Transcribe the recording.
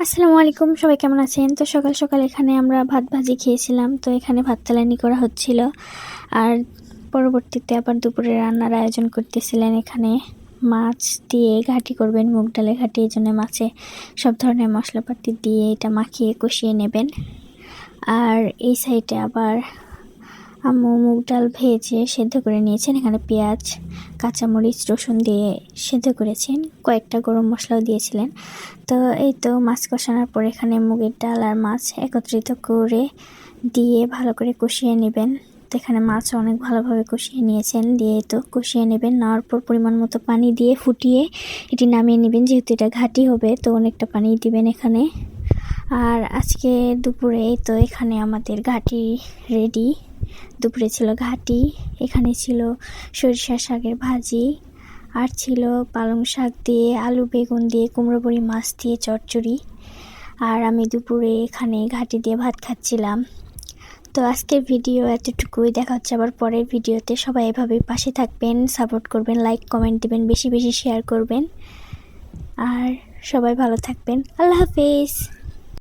আসসালামু আলাইকুম, সবাই কেমন আছেন? তো সকাল সকাল এখানে আমরা ভাত ভাজি খেয়েছিলাম। তো এখানে ভাত তেলানি করা হচ্ছিল, আর পরবর্তীতে আবার দুপুরে রান্নার আয়োজন করতেছিলেন। এখানে মাছ দিয়ে ঘাঁটি করবেন, মুগ ডালে ঘাঁটি। এই জন্য মাছে সব ধরনের মশলাপাতি দিয়ে এটা মাখিয়ে কষিয়ে নেবেন। আর এই সাইডে আবার আম্মু মুগ ডাল ভেজে সেদ্ধ করে নিয়েছেন। এখানে পেঁয়াজ, কাঁচামরিচ, রসুন দিয়ে সেদ্ধ করেছেন, কয়েকটা গরম মশলাও দিয়েছিলেন। তো এই তো মাছ কষানোর পর এখানে মুগের ডাল আর মাছ একত্রিত করে দিয়ে ভালো করে কষিয়ে নেবেন। তো এখানে মাছ অনেক ভালোভাবে কষিয়ে নিয়েছেন, দিয়ে তো কষিয়ে নেবেন। নেওয়ার পর পরিমাণ মতো পানি দিয়ে ফুটিয়ে এটি নামিয়ে নেবেন। যেহেতু এটা ঘাঁটি হবে, তো অনেকটা পানি দিবেন এখানে। আর আজকে দুপুরে তো এখানে আমাদের ঘাঁটি রেডি। দুপুরে ছিল ঘাঁটি, এখানে ছিল সরিষা শাকের ভাজি, আর ছিল পালং শাক দিয়ে, আলু বেগুন দিয়ে, কুমড়ো বড়ি মাছ দিয়ে চচ্চড়ি। আর আমি দুপুরে এখানে ঘাঁটি দিয়ে ভাত খাচ্ছিলাম। তো আজকের ভিডিও এতটুকুই, দেখা হচ্ছে আবার পরের ভিডিওতে। সবাই এভাবেই পাশে থাকবেন, সাপোর্ট করবেন, লাইক কমেন্ট দিবেন, বেশি বেশি শেয়ার করবেন। আর সবাই ভালো থাকবেন। আল্লাহ হাফেজ।